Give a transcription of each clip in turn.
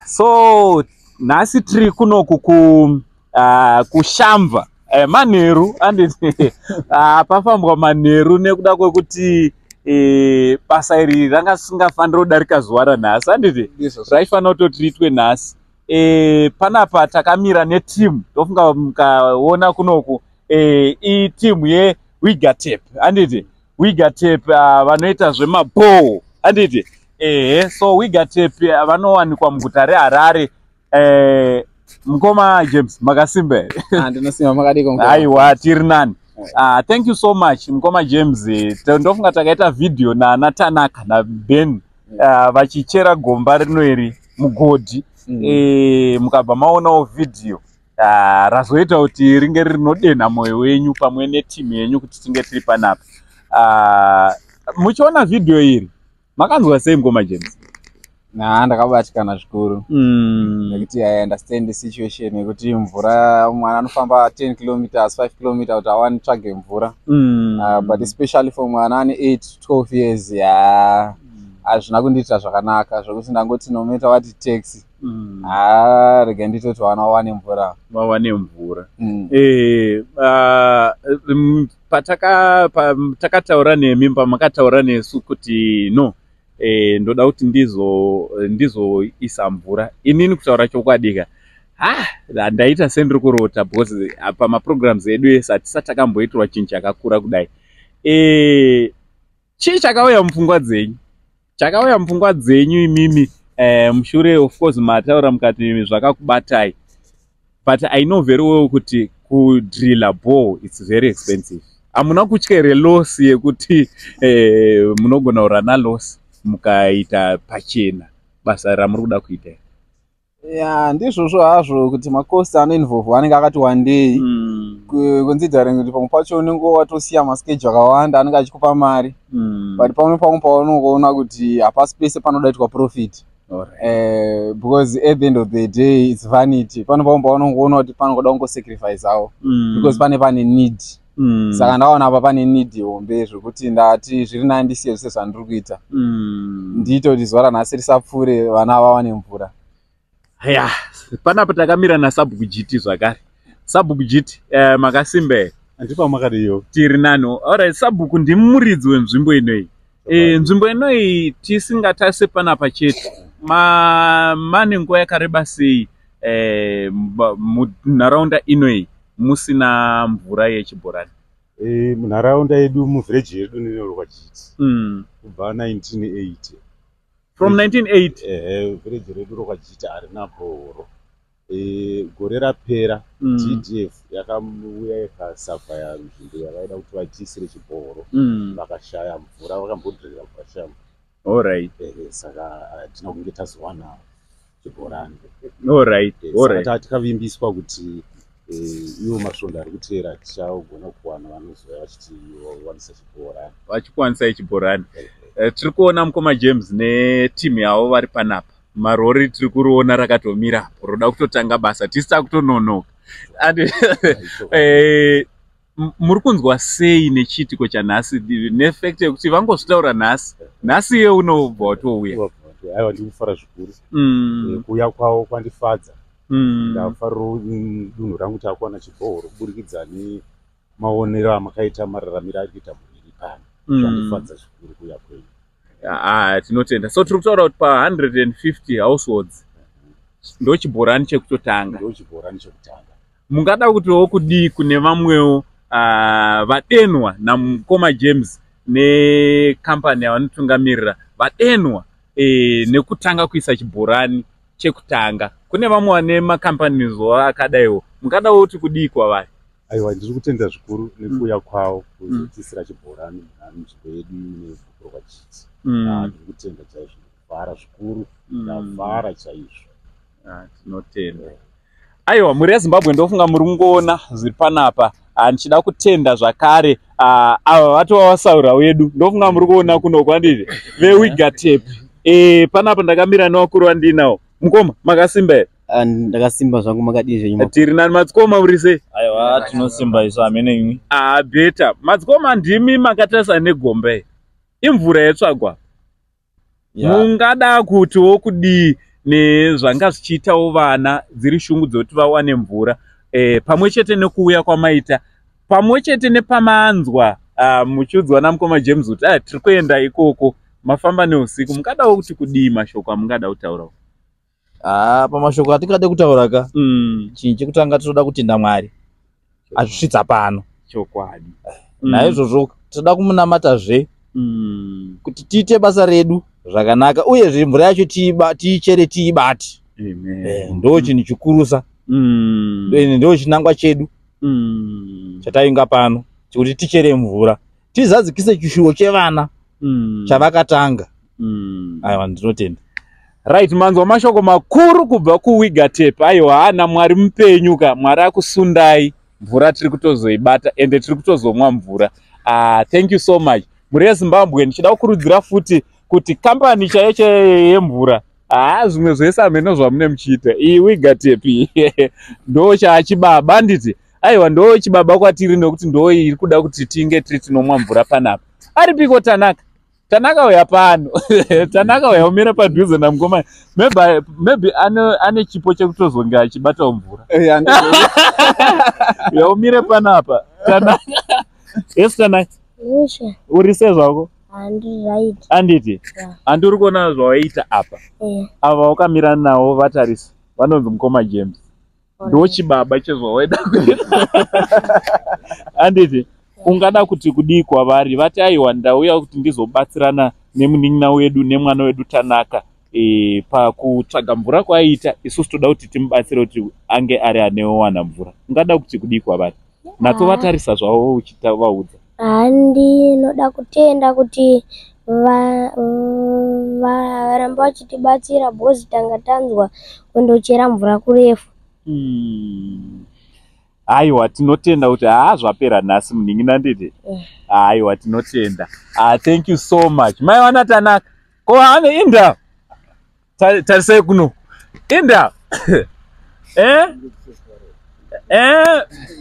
So nasi tiri kunoku kushamva manheru anditi pafambwa manheru nekuda kwekuti basa iri ranga singafanira kudarika zuva ranhasi anditi raifanira kutoti riitwe nhasi. Panapa takamira netimu tofunga mukaona kunoku itimu yeWigatap anditi Wigatap vanoita zvemabhoo anditi so Wigatap vanowanikwa muguta reHarare. Mukoma James makasimba ndinosimba makadiko aiwa tiri nani. Thank you so much Mukoma James. Ndofunga takaita video na Tanaka na Ben vachichera gomba rino iri mugodhi. Mukabva maonawo video razoita kuti ringe rinodenha mwoyo wenyu pamwe netimu yenyu kuti tinge tiri panapa. Muchiona video iri makanzwa sei Mukoma James? Ndakabatikana zvikuru nekuti I understand the situation yekuti mvura mwana anofamba 10 km 5 km kuti awane tsvage mvura, but especially for mwana ane 8 to 12 years hazvina kundiita zvakanaka zvokuti ndangoti no matter what it takes rega nditoti vana vawane mvura. Vawane mvura. Patakataura nemi pamakataura nesu kuti no ndoda kuti ndizoisa mvura. Inini kutaura chokwadi ndaita sendiri kurota because pamaprograms edu ese hatisati takamboitirwa chinhu chakakura kudai. Chii chakauya mupfungwa dzenyu? Chakauya mupfungwa dzenyu imimi mushure of course mataura mukati zvakakubatai, but I know very well kuti kudrilla bore it's very expensive. Hamuna kutyere loss yekuti munogona kurana loss mukaita pachena basa ramuri kuda kuita? Ndizvozvo hazvo kuti makosti anoinvolve anenge akati wandei considering kuti pamwe pacho unenge watosiya maskeji akawanda anenge achikupa mari, but pamwe paunongoona kuti hapasi pese panodaitwa profit. Because at the end of the day it's vanity. Pano paunongoona kuti panoda kungosacrifice awo because pane need. Saka ndaona apa pane need hombe zvokuti ndati zviri nani ndisiye zvese zvandiri kuita ndito kuti zuva ranhasi risapfuure vana vawane mvura. Panapa takamira naSubGT zvakare. SubGT makasimba here? Andipa makadiyo tiri nani. Alright, Subku ndimi muridzi wenzvimbo inoyi. Nzvimbo inoyi tisingatase panapa chete mane nguva yakareba sei munharaunda inoyi musina mvura yechibhorani? Munharaunda yedu muvhireji yedu ninotorwa chiti kubva 1980. From 1980 vhireji redu rokwachiti harina bhoro. Gore rapera TDF yakauya ikasavhaya nzvimbo yavaida kuti vachiisire chibhoro vakashaya mvura, vakambodhirira vakashaya mvura. Alright. Saka hatina kunge tazowana chibhorani. Alright. Saka tikavimbiswa kuti iwo masvondo ari kuteera tichagona kuwana vanozouya vachiti wawanisa chibhorani, vachikwanisa chibhorani. Tiri kuona Mukoma James netimu yavo vari panapa. Marori tiri kuriona rakatomira roda kutotanga basa tisita kutononoka. Muri kunzwa sei nechiitiko chanhasi nefact yekuti vangozvitaura nhasi iye unobva watouya? Aiwa, ndikufara zvikuru. Kuuya kwavo kwandifadza. Ndafariro dunhu rangu takuwana chibhoro kuburikidza nemaonero amakaita mararamiro ari kuita muviri pano. Zvandifadza zvikuru kuuya kwenyu. Tinotenda. So tiri kutaura kuti pa 150 households ndo chibhorani chekutotanga. Mungada kutiwo kudii kune vamwewo vadenwa naMukoma James nekampani yavanotungamirira vadenwa nekutanga kuisa chibhorani chekutanga? Kune vamwe vane makampanizo akadaiwo, mungadawo kuti kudii kwavari? Aiwa, ndiri kutenda zvikuru nekuuya kwavo kuzotisira chibhorani munzvimbo yedu inevhurwa chiti. Ndiri kutenda chaizvo, ndakuvhara zvikuru, ndavhara chaizvo. Tinotenda. Aiwa, muri yeZimbabwe ndofunga muri kungoona zviri panapa. Ndichida kutenda zvakare ava vatova vasaura wedu ndofunga muri kuona kuno kwandiri veWigatap. Panapa ndakamira nevakuru vandinawo. Mukoma makasimba here? Ndakasimba zvangu makadii nyuma. Tiri nani Madzikoma muri sei? Aiwa, tinosimba isu amene imwi. Beta. Madzikoma ndimi makatarisa negombe. Imvura yatsvagwa. Mungada kutiwo kudii nezvanga zvichiitawo vana dziri shungu dzekuti vawane mvura, pamwe chete nekuuya kwamaita, pamwe chete nepamaanzwa muchiudzwa namukoma James kuti tiri kuenda ikoko, mafamba neusiku. Mungadawo kuti kudii mashoko amungada kutaurawo? Pamashoko atingade kutaura ka chinhu chekutanga tinoda kutenda Mwari azvisvitsa pano chokwadi. Naizvozvo toda kumunamatazve kuti tiite basa redu zvakanaka, uyezve mvura yacho tiichere tiibate. Ndo chinhu chikurusa, ndo chinangwa chedu chatainga pano, chekuti tichere mvura tizadzikise chishuwo chevana chavakatanga. Aiwa, ndinotenda. Right, manzwa mashoko makuru kubva kuWigatap. Aiwa, naMwari mupenyuka, Mwari akusundai, mvura tiri kutozoibata ende tiri kutozomwa mvura. Thank you so much. Muri yeZimbabwe ndichida kukurudzira futi kuti kambani chaiyo yemvura, zvimwe zvese hameno zvamune muchiita, iyi Wigatap ndo chaachibaba nditi. Aiwa, ndo chibaba kwatiri nekuti ndo iri kuda kuti tinge tiri tinomwa mvura panapa. Aripiko Tanaka? Tanaka uya pano. Tanaka uya umira padhuze namukoma. Maybe ane chipo chekutozonga achibata mvura. Ya umire panapa. Tanaka. Yes, Tanaka. Uri sezvako? Right. Anditi? Anduri kuona zvawaita apa. Ava wakamira nawo vatarisi. Vanonzi mukoma James. Ndo chibaba chezvawaida kuita. Anditi? Ungada kuti kudii kwavari? Vati aiwa, ndauya kuti ndizobatsirana nemunin'ina wedu nemwana wedu Tanaka pakutsvaga mvura kwaiita, isusu toda kuti timubatsire kuti ange ari anewana mvura. Ungada kuti kudii kwavari? Natso vatarisa zvavo uchitavaudza. Ndinoda kutenda kuti varamba vachitibatsira, bhozi tanga tanzwa kundochera mvura kurefu. Aiwa, tinotenda kuti zvapera nhasi munin'ina nditi. Aiwa, tinotenda. Thank you so much. Maiwana Tanaka. Ko ane inda. Tarisei kuno. Inda.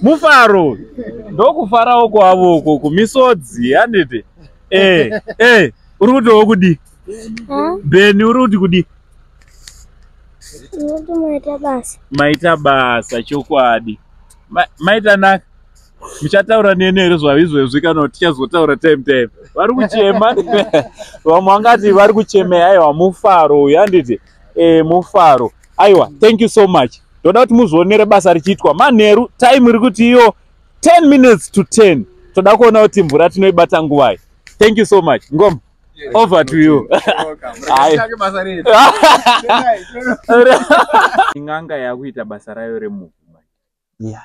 Mufaro. Ndokufarawo kwavo uko kumisodzi handiti. Uri kutowo kudi? Beni uri kuti kudi? Maita basa. Maita basa chokwadi. Maita Naka. Muchataura nene here zvavizvezvi kana tichazotaura time. Vari kuchema. Vamwe vangati vari kuchema. Aiwa, mufaro uyu handiti. Mufaro. Aiwa, thank you so much. Toda kuti muzvionere basa richiitwa. Manheru time iri kuti iyo 10 minutes to 10. Toda kuona kuti mvura tinoibata nguwai. Thank you so much. Ngoma. Over to you. Inganga yakuita basa rayo remunhu. Yeah.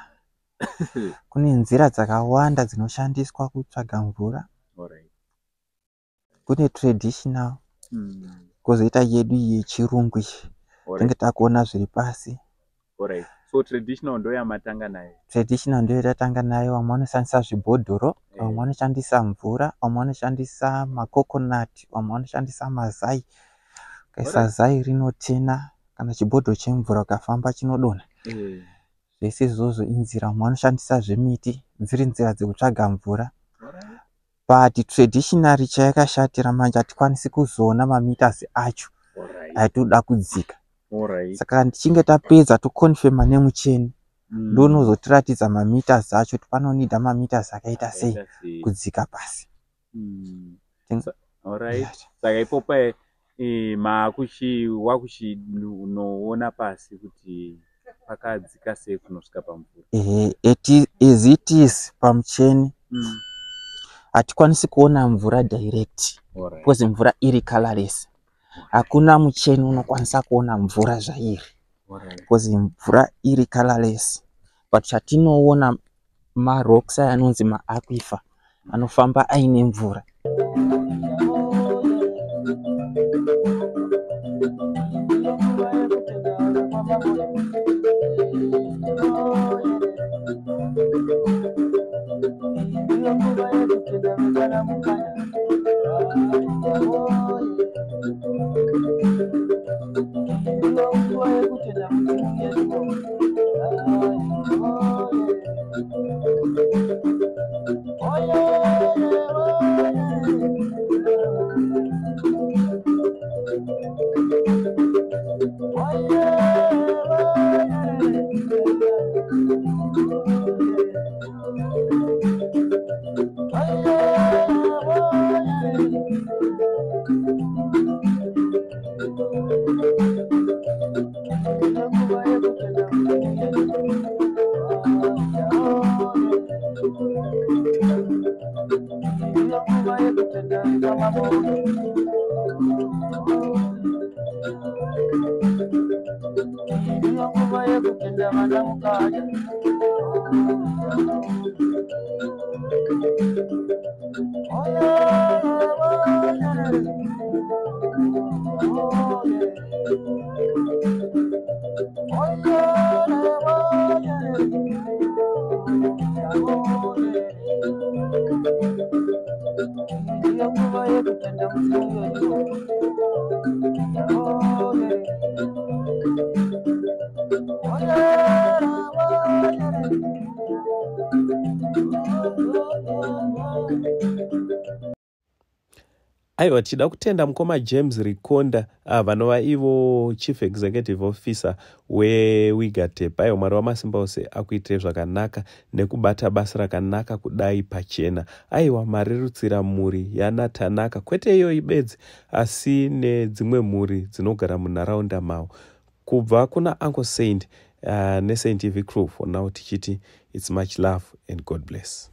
Kune nzira dzakawanda dzinoshandiswa kutsvaga mvura. Kune traditional, kozoita yedu yechirungu iyi. Tinenge takuona zviri pasi. So traditional ndo yamatanga nayo. Traditional ndo yatatanga nayo. Vamwe vanoshandisa zvibhodhoro, vamwe vanoshandisa mvura, vamwe vanoshandisa macoconut, vamwe vanoshandisa mazai. Ukaisa zai rinotena, kana chibhodhoro chemvura ukafamba chinodonha. Zvese izvozvo inzira. Vamwe vanoshandisa zvemiti, dziri nzira dzekutsvaga mvura. But traditionally chayakashatira manje hatikwanisi kuzoona mameters acho atinoda kudzika. Saka tichinge tapedza tokonfirma nemucheni, ndonozotiratidza mameters acho kuti panonida mameters akaita sei kudzika pasi. Saka ipopa wakuchinoona pasi kuti pakadzika sei kunosvika pamvura. As it is pamucheni hatikwanisi kuona mvura direct, because mvura iri colorless. Hakuna mucheni unokwanisa kuona mvura zvairi, because mvura iri colorless. But chatinoona marocks anonzi maaquifer anofamba aine mvura. Aiwa, tichida kutenda mukoma James Rikonda vanova ivo Chief Executive Officer weWigatap. Aiwa, Mwari wamasimba ose akuitire zvakanaka nekubata basa rakanaka kudai pachena. Aiwa, marerutsira mhuri yana Tanaka, kwete iyoyi bedzi asi nedzimwe mhuri dzinogara munharaunda mavo. Kubva kuna Uncle Saint neSaint TV crew, for now tichiti it's much love and God bless.